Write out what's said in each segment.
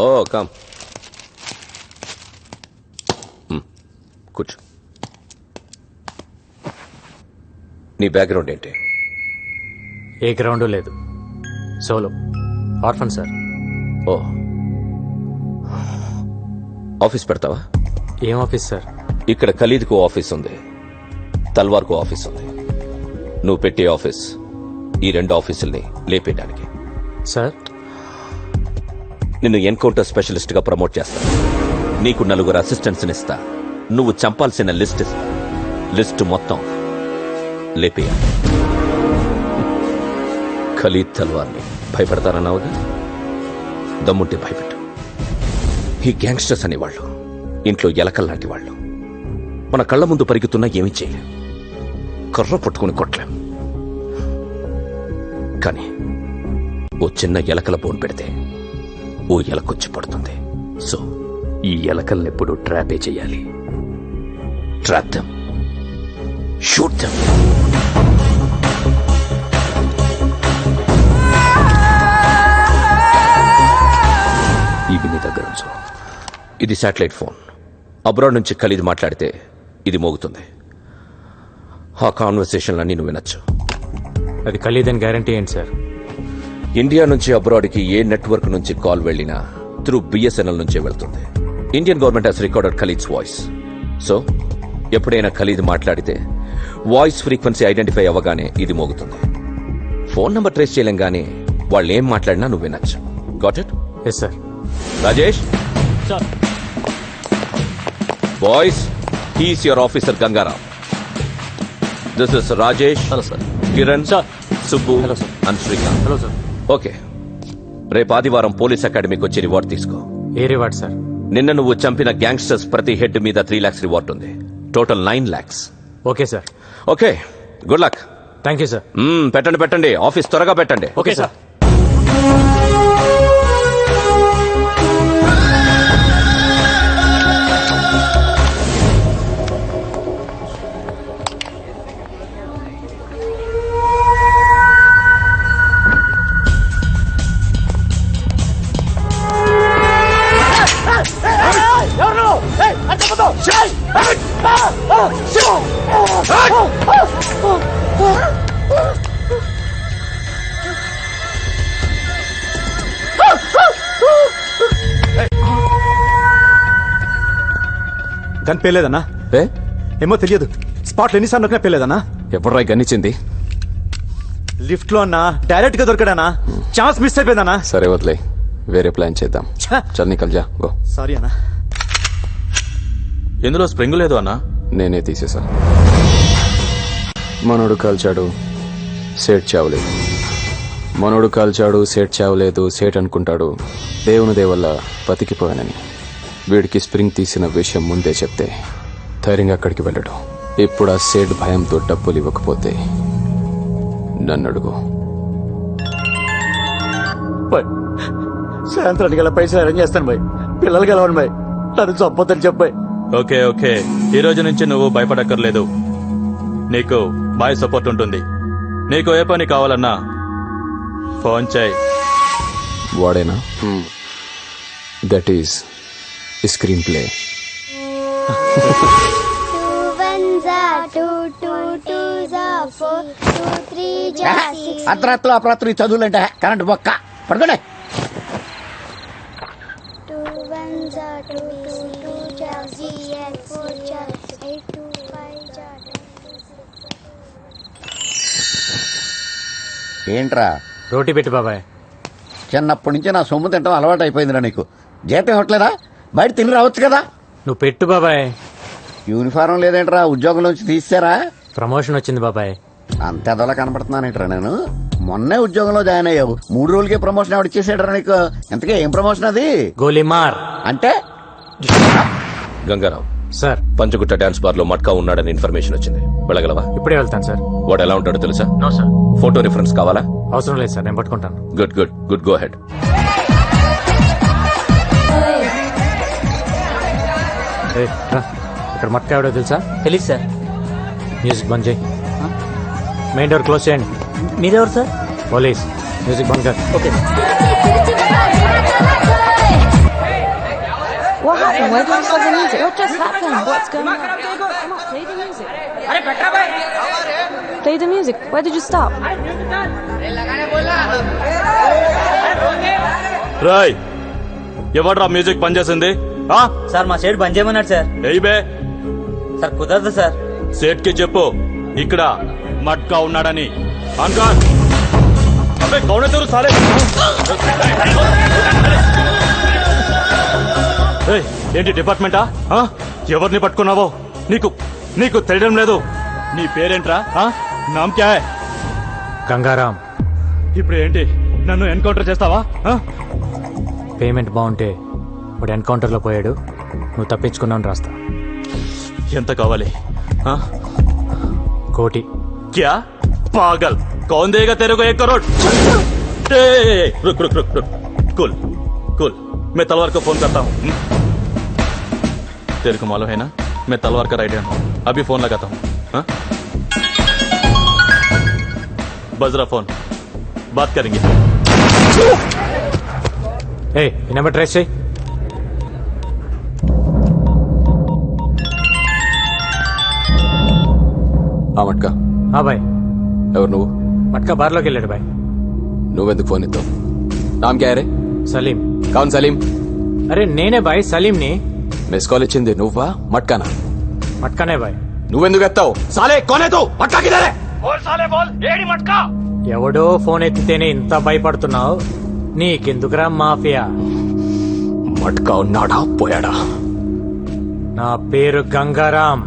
Oh come కూర్చో. నీ background ఏంటి? ఏ గ్రౌండ్ లేదు, సోలో ఆర్ఫన్ సార్. ఓ ఆఫీస్ పెడతావా? ఏం ఆఫీస్ సార్? ఇక్కడ ఖలీద్కు ఆఫీస్ ఉంది, తల్వార్కు ఆఫీస్ ఉంది. నువ్వు పెట్టే ఆఫీస్ ఈ 2 ఆఫీసుల్ని లేపేయడానికి. సార్ నిన్ను ఎన్కౌంటర్ స్పెషలిస్ట్ గా ప్రమోట్ చేస్తా. నీకు 4 అసిస్టెంట్స్ ఇస్తా. నువ్వు చంపాల్సిన లిస్ట్ ఇస్తా. లిస్ట్ మొత్తం లేపేయాలి. ఖలీద్ తల్వార్ని భయపడతారన్నావుగా, దమ్ముంటే భయపెట్టు. ఈ గ్యాంగ్స్టర్స్ అనేవాళ్ళు ఇంట్లో ఎలకల్లాంటి వాళ్ళు. మన కళ్ళ ముందు పరిగెత్తున్నా ఏమీ చేయలేం, కర్ర పట్టుకుని కొట్టలేం. కానీ ఓ చిన్న ఎలకల బోన్ పెడితే ఓ ఎలకొచ్చి పడుతుంది. సో ఈ ఎలకల్నెప్పుడు ట్రాపే చేయాలి. Trap them, shoot them. ఇవి నీ దగ్గర ఉంచు. ఇది శాటిలైట్ ఫోన్. అబ్రాడ్ నుంచి ఖలీద్ మాట్లాడితే ఇది మోగుతుంది. ఆ కాన్వర్సేషన్లన్నీ నువ్వు వినొచ్చు. అది ఖలీద్ అని గ్యారంటీ ఏంటి సార్? ఇండియా నుంచి అబ్రాడ్కి ఏ నెట్వర్క్ నుంచి కాల్ వెళ్ళినా త్రూ BSNL నుంచే వెళ్తుంది. Indian government has recorded Khalid's voice. So ఎప్పుడైనా ఖలీద్ మాట్లాడితే వాయిస్ ఫ్రీక్వెన్సీ ఐడెంటిఫై అవ్వగానే ఇది మోగుతుంది. ఫోన్ నంబర్ ట్రేస్ చేయలేం, గానీ వాళ్ళు ఏం మాట్లాడినా నువ్వు వినొచ్చు. Got it? Yes sir. Rajesh sir. Boys, he's your officer Gangaram. This is Rajesh. Hello sir. Kiran sir. Subbu. Hello sir. And Srikanth. Hello sir. Okay, రేపు ఆదివారం పోలీస్ అకాడమీకి వచ్చి రివార్డ్ తీసుకో. ఏ రివార్డ్ సార్? నిన్న నువ్వు చంపిన గ్యాంగ్స్టర్స్ ప్రతి హెడ్ మీద 3 lakhs రివార్డ్ ఉంది. Total 9 lakhs. Okay sir. Okay, good luck. Thank you sir. పెట్టండి, ఆఫీస్ త్వరగా పెట్టండి. Okay sir. గన్ పేలేదన్నా? ఏమో తెలియదు. స్పాట్లో ఎన్నిసార్లు నొక్కినా పేలేదన్నా. ఎప్పుడురా గన్నిచ్చింది? లిఫ్ట్ లో అన్నా, డైరెక్ట్ గా దొరికాడనా. Chance miss అయిపోయిందన్నా. సరే వదిలే, వేరే ప్లాన్ చేద్దాం. చల్ నికల్ జా. గో. సారీ అన్నా. ఎందులో స్ప్రింగ్ లేదు అన్నా. నేనే తీసేశాను. మనోడు కాల్చాడు, సేట్ చావలేదు. మనోడు కాల్చాడు, సేట్ చావలేదు. సేట్ అనుకుంటాడు దేవుని దేవల్ల బతికిపోయానని. వీడికి స్ప్రింగ్ తీసిన విషయం ముందే చెప్తే ధైర్యంగా అక్కడికి వెళ్ళడు. ఇప్పుడు ఆ సేట్ భయంతో డబ్బులు ఇవ్వకపోతే నన్ను అడుగు. సాయంత్రానికి గల పైసలు అరేంజ్ చేస్తాను బాయ్. పిల్లలు గెలవండి బాయ్. నన్ను చంపొద్దని చెప్పాయి. ఓకే, ఈ రోజు నుంచి నువ్వు భయపడక్కర్లేదు. నీకు బాయ్ సపోర్ట్ ఉంటుంది. నీకు ఏ పని కావాలన్నా ఫోన్ చేయి. వాడేనా? That is screenplay. అర్ధరాత్రులు అపరాత్రులు చదువులంటే కరెంట్ బొక్క పడుకోండి. ఏంట్రా? రోటీ పెట్టి బాబాయ్. చిన్నప్పటి నుంచి నా సొమ్ము తింటాం అలవాటు అయిపోయిందిరా నీకు. జీతం ఇవ్వట్లేదా? బయట తిని రావచ్చు కదా. నువ్వు పెట్టు బాబాయ్. యూనిఫారం లేదేంట్రా? ఉద్యోగం నుంచి తీసారా? ప్రమోషన్ వచ్చింది బాబాయ్. అంత ఎదలా కనపడుతున్నానేంట్రా నేను? మొన్నే ఉద్యోగంలో జాయిన్ అయ్యావు, 3 రోజులకే ప్రమోషన్ ఎవడిచ్చేసాడరా నీకు? ఎంతకే ఏం ప్రమోషన్ అది? గోలీమార్ అంటే Gangaram sir. Panjagutta dance bar లో మట్కా ఉన్నాడని ఇన్ఫర్మేషన్ వచ్చింది. వెళ్ళగలవా? ఇప్పుడే వెళ్తాను సార్. వాడు ఎలా ఉంటాడో తెలుసా? No sir. ఫోటో రిఫరెన్స్ కావాలా? అవసరం లేదు సార్, నేను పట్టుకుంటాను. Good, go head. ఇక్కడ మట్కా ఎవడో తెలుసా? తెలీదు సార్. మ్యూజిక్ బంద్ చేయి. మెయిన్ డోర్ క్లోజ్ చేయండి. మీరెవరు సార్? పోలీస్. మ్యూజిక్ బంద్ కర్. Okay. Why don't you stop the music? What just happened? What's going on? Come on, play the music. Play the music. Why did you stop? రాయ్ ఎవడ్రా music పనిచేసింది ఆ? Sir మా shade బంద్ చేయమన్నాడు sir. ఏయ్ బే sir కుదరదు sir. సేట్ కి చెప్పు ఇక్కడ మట్కా ఉన్నాడని. అంకాన్ అబ్బే కౌన తెరు సాలే. ఏయ్, ఏంటి డిపార్ట్మెంటా? ఆ? ఎవరిని పట్టుకున్నావో నీకు నీకు తెలియడం లేదు. నీ పేరేంట్రా? ఆ? నామ్ క్యా హై? గంగారాం. ఇప్పుడు ఏంటి నన్ను ఎన్కౌంటర్ చేస్తావా? ఆ? పేమెంట్ బాగుంటే వాడు ఎన్కౌంటర్లో పోయాడు, నువ్వు తప్పించుకున్నావు రాస్తా. ఎంత కావాలి? ఆ? కోటి. क्या पागल कौन देगा तेरे को 1 करोड़? रुक रुक रुक रुक कुल कुल मैं तलवार को फोन करता हूँ. तेरे को मालूम है ना मैं तलवार का राइडर हूँ. अभी फोन लगाता हूँ. हाँ? बज रहा फोन, बात करेंगे. ఏ ఈ నెంబర్ ట్రేస్ చేయి. ఆ మట్కా బాయ్. ఎవరు నువ్వు? మట్కా బార్లోకి వెళ్ళాడు బాయ్. నువ్వెందుకు ఫోన్ ఇస్తావు? నామ్ క్యా రే? సలీం. కౌన్ సలీం? అరే నేనే బాయ్, సలీంని. మిస్ కాల్ ఇచ్చింది నువ్వా మట్కానా? మట్కానే బాయ్. నువ్వెందుకు ఎత్తావు? సాలే కోనే తో మట్కా కిధర్ హై? ఎవడో ఫోన్ ఎత్తితేనే ఇంత భయపడుతున్నావు, నీకెందుకురా మాఫియా? మట్కా ఉన్నాడా పోయాడా? నా పేరు గంగారాం.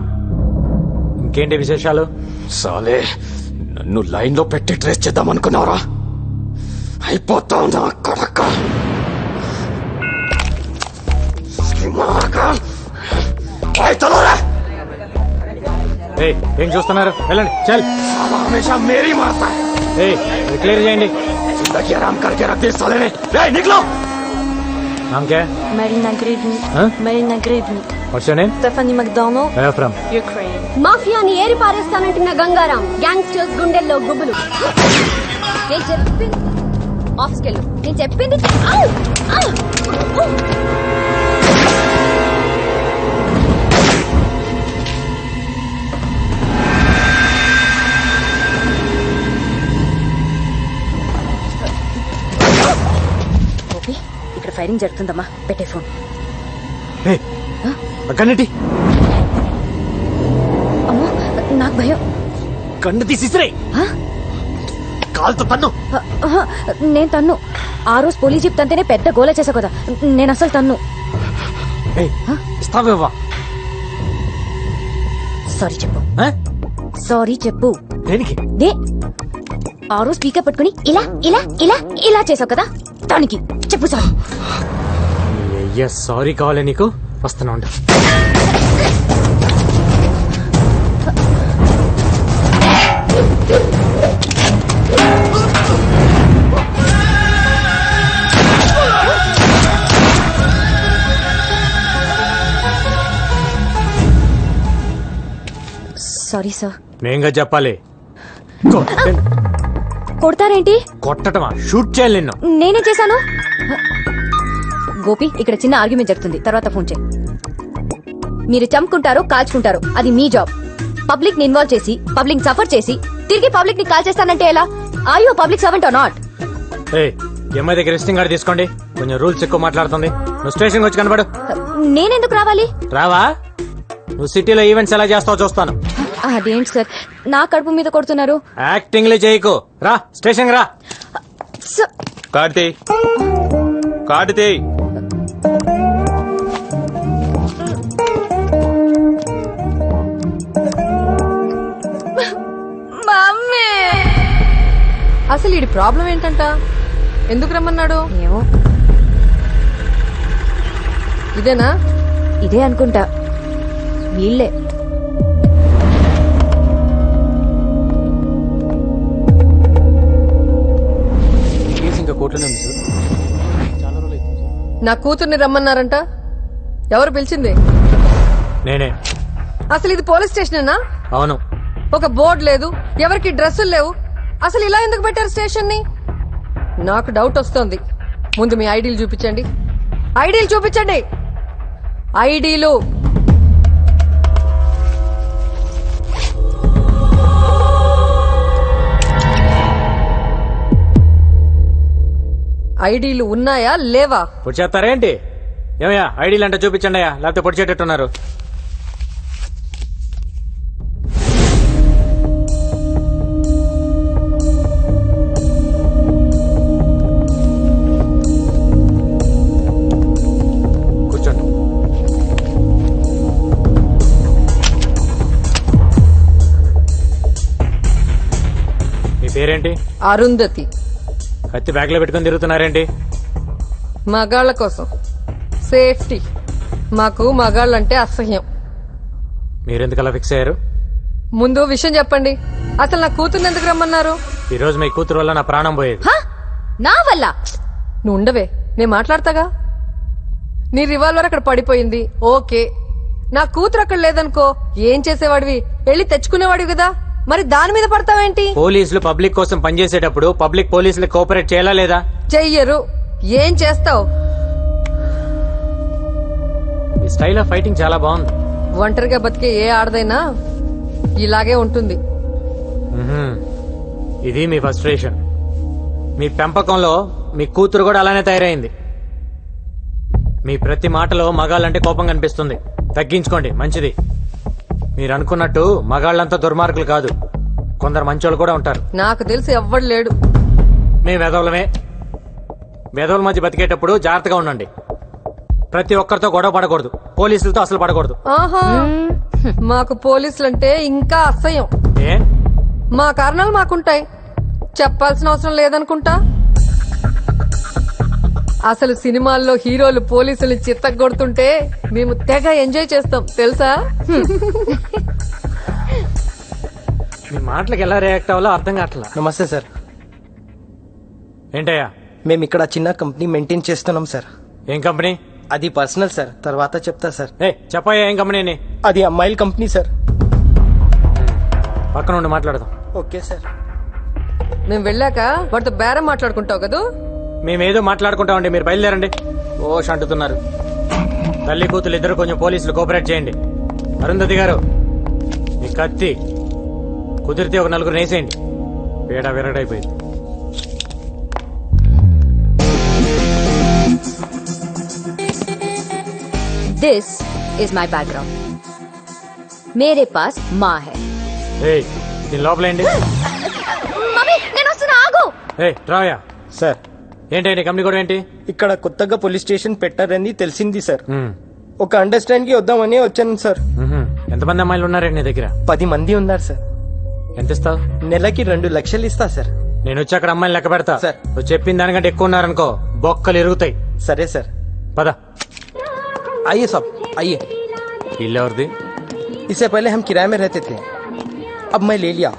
ఇంకేంటి విశేషాలు? సాలే నన్ను లైన్ లో పెట్టి ట్రేస్ చేద్దాం అనుకున్నారా? అయిపోతా ఉందా కొడక? ఏయ్, ఏం చూస్తున్నారు? వెళ్ళండి చల్. హమేషా మేరీ మారతా హై. ఏయ్, ఇది క్లియర్ చేయండి. जिंदगी आराम करके रख दी साले ने. निकलो. నామ్ క్యా? Marina Gravny. Huh? Marina Gravny. What's your name? Stephanie McDonald. Where are from? Ukraine. మాఫియాని ఏరి పారేస్తానంటున్న గంగారాం గ్యాంగ్స్టర్స్ గుండెల్లో గుబులు. నేను చెప్పింది ఆఫీస్కి వెళ్ళు. నేను చెప్పింది ఔ! ఔ! ఔ! గోపి, ఇక్కడ ఫైరింగ్ జరుగుతుందమ్మా, పెట్టే ఫోన్. ఏయ్, కన్నటి అమ్మో, నాకు భయం. కన్ను తీసిరే. కాల్తో తన్ను. నేను తన్ను. ఆ రోజు పోలీస్ జీప్ తంతేనే పెద్ద గోల చేసా కదా, నేను అసలు తన్ను. ఇస్తావేవా? సారీ చెప్పు. సారీ చెప్పు. దేనికి? దే ఆ రోజు స్పీకర్ పట్టుకుని ఇలా ఇలా ఇలా ఇలా చేసావు కదా, దానికి చెప్పు సార్. అయ్యా సారీ కావాలి నీకు, వస్తున్నా ఉండు. Sorry sir. నేంగా చెప్పాలి. కొడతారేంటి? కొట్టటమా? షూట్ చేయాలి నిన్ను. నేనే చేశాను. గోపి, ఇక్కడ చిన్న ఆర్గ్యుమెంట్ జరుగుతుంది, తర్వాత ఫోన్ చేయి. మీరు చంపుకుంటారో కాల్చుకుంటారో అది మీ జాబ్. పబ్లిక్ ని ఇన్వాల్వ్ చేసి పబ్లిక్ సఫర్ చేసి తిరిగి పబ్లిక్ ని కాల్ చేస్తానంటే ఎలా? Are you public servant or not? A MI దగ్గర రిజిస్టింగ్ కార్డు తీసుకోండి. కొంచెం రూల్స్ ఎక్కువ మాట్లాడుతుంది. నువ్వు స్టేషన్ వచ్చి కనబడు. నేనెందుకు రావాలి? రావా? నువ్వు సిటీలో ఈవెంట్స్ ఎలా చేస్తావో చూస్తాను. అదేంటి సార్, నా కడుపు మీద కొడుతున్నారు? యాక్టింగ్లే చేయకు. రా స్టేషన్ రా. కార్తీ కార్తీ అసలు ఈ ప్రాబ్లం ఏంటంట? ఎందుకు రమ్మన్నాడు? ఏమో. ఇదేనా? ఇదే అనుకుంటా. వీళ్ళే. ఇంకా కోర్టులోనే ఉంది సార్. చాలా రోజులు అవుతుంది సార్. నా కూతుర్ని రమ్మన్నారంట. ఎవరు పిలిచింది? నేనే. అసలు ఇది పోలీస్ స్టేషనేనా? అవును. ఒక బోర్డు లేదు, ఎవరికి డ్రెస్సులు లేవు. అసలు ఇలా ఎందుకు పెట్టారు స్టేషన్ ని? నాకు డౌట్ వస్తోంది. ముందు మీ ఐడీలు చూపించండి. ఐడీలు చూపించండి. ఐడీలు. ఐడీలు ఉన్నాయా లేవా? పొడి చేస్తారేంటి? ఏమయ్యా ఐడీలు అంటే చూపించండి అయ్యా, లేకపోతే పొడి చేటట్టున్నారు. కూర్చోండి. మీ పేరేంటి? అరుంధతి. కత్తి బ్యాగ్ లో పెట్టుకుని తిరుగుతున్నారేంటి? మగాళ్ళ కోసం సేఫ్టీ. మాకు మగాళ్ళంటే అసహ్యం. మీరెందుకు అలా ఫిక్స్ అయ్యారు? ముందు విషయం చెప్పండి. అసలు నా కూతుర్ని ఎందుకు రమ్మన్నారు? ఈ రోజు మీ కూతురు వల్ల నా ప్రాణం పోయేది. హ? నా వల్ల? నువ్వు ఉండవే, నేను మాట్లాడతాగా. నీ రివాల్వర్ అక్కడ పడిపోయింది, ఓకే. నా కూతురు అక్కడ లేదనుకో, ఏం చేసేవాడివి? వెళ్ళి తెచ్చుకునేవాడివి కదా, మరి దాని మీద పడతావేంటి? పోలీసులు పబ్లిక్ కోసం పనిచేసేటప్పుడు పబ్లిక్ పోలీసులు కోఆపరేట్ చేయాలా లేదా? చెయ్యరు. ఏం చేస్తావు? మీ స్టైల్ ఆఫ్ ఫైటింగ్ చాలా బాగుంది. ఒంటరిగా బతికే ఏ ఆడదైనా ఇలాగే ఉంటుంది. మ్మ్హ్మ్. ఇది మీ ఫ్రస్ట్రేషన్. మీ పెంపకంలో మీ కూతురు కూడా అలానే తయారైంది. మీ ప్రతి మాటలో మగాళ్ళంటే కోపం కనిపిస్తుంది. తగ్గించుకోండి, మంచిది. మీరు అనుకున్నట్టు మగాళ్ళంతా దుర్మార్గులు కాదు, కొందరు మంచోళ్ళు కూడా ఉంటారు. నాకు తెలిసి ఎవ్వడు లేడు. మేము వెధవులమే. వెధవుల మధ్య బతికేటప్పుడు జాగ్రత్తగా ఉండండి. ప్రతి ఒక్కరితో గొడవ పడకూడదు, పోలీసులతో అసలు పడకూడదు. ఆహా, మాకు పోలీసులంటే ఇంకా అసహ్యం. ఏ? మా కారణాలు మాకుంటాయి, చెప్పాల్సిన అవసరం లేదనుకుంటా. అసలు సినిమాల్లో హీరోలు పోలీసులు చిత్తగొడుతుంటే మేము తెగ ఎంజాయ్ చేస్తాం తెలుసా. మీ మాటలకు ఎలా రియాక్ట్ అవ్వాలో అర్థం కావట్లా. నమస్తే సార్. ఏంటయ్యా? మేము ఇక్కడ చిన్న కంపెనీ మెయింటైన్ చేస్తున్నాం సార్. ఏం కంపెనీ? అది పర్సనల్ సార్, తర్వాత చెప్తా సార్. ఏ చెప్పయ్యా, ఏం కంపెనీ? అది అమ్మాయిల కంపెనీ సార్. పక్కన ఉండి మాట్లాడదాం. Okay sir. మేము వెళ్ళాక వాడితో బేరం మాట్లాడుకుంటావు కదూ. మేమేదో మాట్లాడుకుంటామండి, మీరు బయలుదేరండి. ఓష్ అంటున్నారు. తల్లి కూతురు ఇద్దరు కొంచెం పోలీసులు కోఆపరేట్ చేయండి. అరుంధతి గారు, మీ కత్తి కుదిరితే ఒక నలుగురు నేసేయండి. పేడ విరగడైపోయింది. This is my background. मेरे पास माँ है. ఏయ్, దీని లోపలేండి. మమ్మీ నేను వస్తున్నా, ఆగు. ఏయ్ రావయ్యా. సార్, ఏంటండి కంపెనీ కూడా ఏంటి? ఇక్కడ కొత్తగా పోలీస్ స్టేషన్ పెట్టారని తెలిసింది సార్. మ్మ్. ఒక అండర్స్టాండ్ కి వద్దామని వచ్చాను సార్. మ్మ్హ్మ్. ఎంతమంది అమ్మాయిలు ఉన్నారండి నీ దగ్గర? 10 మంది ఉన్నారు సార్. ఎంత ఇస్తావు? నెలకి 2 లక్షలు ఇస్తా సార్. నేను వచ్చి అక్కడ అమ్మాయిలు లెక్క పెడతా. సార్. నువ్వు చెప్పిన దానికంటే ఎక్కువ ఉన్నారనుకో బొక్కలు ఇరుగుతాయి. సరే సార్. పద. आइए साहब, आइए. ఇల్లు ఎవరిది? इससे पहले हम किराए में रहते थे, अब मैं ले लिया.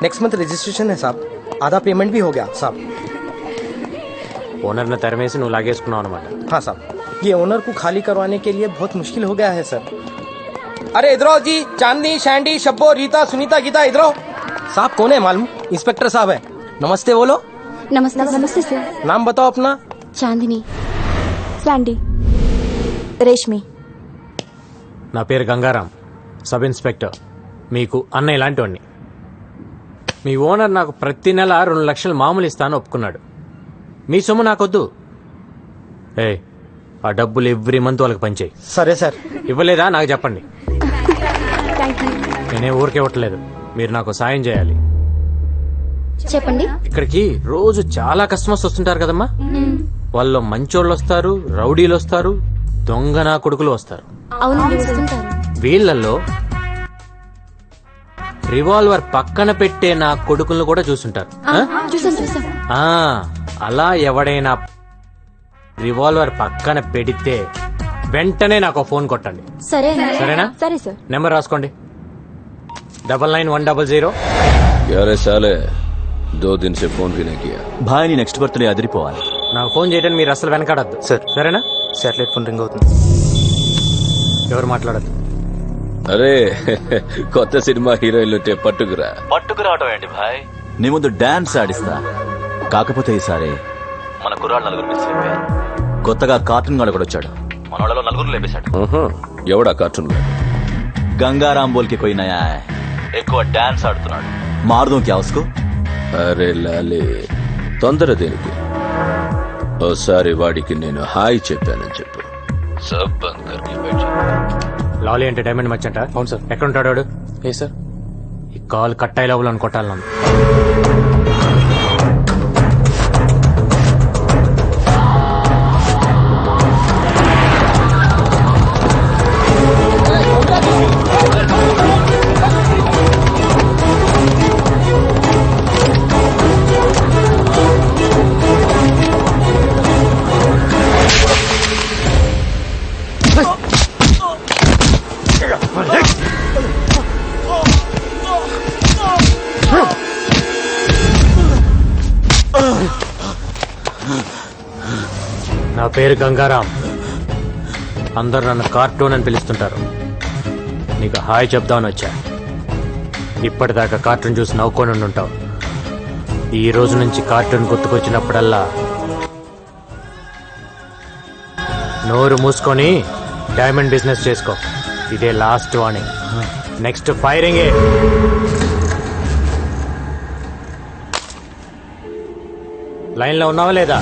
नेक्स्ट मंथ रजिस्ट्रेशन है साहब. आधा पेमेंट भी हो गया साहब. ఓనర్ని తెరమేసి నువ్వు లాగేసుకున్నావు అనమాట. हाँ साहब, ये ओनर को खाली करवाने के लिए बहुत मुश्किल हो गया है सर. अरे इधर आओ जी. चांदनी, शैंडी, शब्बो, रीता, सुनीता, गीता, इधर आओ. साहब कौन है मालूम? इंस्पेक्टर साहब है. नमस्ते बोलो. नमस्ते नमस्ते सर. नाम बताओ अपना. चांदनी, सैंडी, रेशमी. నా పేరు గంగారాం, సబ్ ఇన్స్పెక్టర్. మీకు అన్న ఇలాంటివాడిని. మీ ఓనర్ నాకు ప్రతి నెల 2 లక్షలు మామూలు ఇస్తాను ఒప్పుకున్నాడు. మీ సొమ్ము నాకొద్దు. ఏ ఆ డబ్బులు ఎవ్రీ మంత్ వాళ్ళకి పంచేయి. సరే సార్. ఇవ్వలేదా నాకు చెప్పండి. Thank you. నేనే ఊరికే ఇవ్వట్లేదు, మీరు నాకు సాయం చేయాలి. చెప్పండి. ఇక్కడికి రోజు చాలా కస్టమర్స్ వస్తుంటారు కదమ్మా. వాళ్ళు మంచోళ్ళు వస్తారు, రౌడీలు వస్తారు, దొంగ నా కొడుకులు వస్తారు. అవునండి వస్తుంటారు. వీళ్ళల్లో రివాల్వర్ పక్కన పెట్టే నా కొడుకులను కూడా చూసుంటారు. చూసాం. ఆ, అలా ఎవడైనా రివాల్వర్ పక్కన పెడితే వెంటనే నాకు ఫోన్ కొట్టండి. సరే. సరేనా? సరే సార్. నెంబర్ రాసుకోండి. 99-100. यार साले 2 दिन से फोन भी नहीं किया. భాయ్ నీ నెక్స్ట్ బర్త్డే అదిరిపోవాలి. నాకు ఫోన్ చేయడానికి మీరు అసలు వెనకాడద్దు. సార్. సరేనా? శాటిలైట్ ఫోన్ రింగ్ అవుతుంది. ఎవరు మాట్లాడద్దు. అరే కొత్త సినిమా హీరోయిన్లు ఉంటే పట్టుకురా. పట్టుకురావటం ఏంటి భాయ్, నీ ముందు డాన్స్ ఆడిస్తా. కాకపోతే ఈసారి మన కుర్రాళ్ళు 4 మిస్ అయిపోయారు. కొత్తగా కార్టూన్ గాడు కూడా వచ్చాడు. మన వాళ్ళలో నలుగురు లేపేశాడు ఎవడా కార్టూన్ గంగారాం బోల్కి కోయి నయా హై. ఎక్కువ డాన్స్ ఆడుతున్నాడు మారుదాం క్యా ఉస్కో అరే లాలే తొందర దేనికి ఓసారి వాడికి నేను హాయ్ చెప్పానని చెప్పు సబ్ బంద్ కర్కే బైఠ లాలీ అంటే డైమండ్ మర్చెంట అవును సార్. ఎక్కడ ఉంటాడు వాడు? ఏ సార్? ఈ కాల్ కట్ అయ్యే లోపల కొట్టాలి నన్ను. నా పేరు గంగారాం. అందరు నన్ను కార్టూన్ అని పిలుస్తుంటారు. నీకు హాయ్ చెప్దామని వచ్చా. ఇప్పటిదాకా కార్టూన్ చూసి నవ్వుకొని ఉండుంటావు. ఈ రోజు నుంచి కార్టూన్ గుర్తుకొచ్చినప్పుడల్లా నోరు మూసుకొని డైమండ్ బిజినెస్ చేసుకో. ఇదే లాస్ట్ వార్నింగ్. నెక్స్ట్ ఫైరింగే. లైన్లో ఉన్నావా లేదా?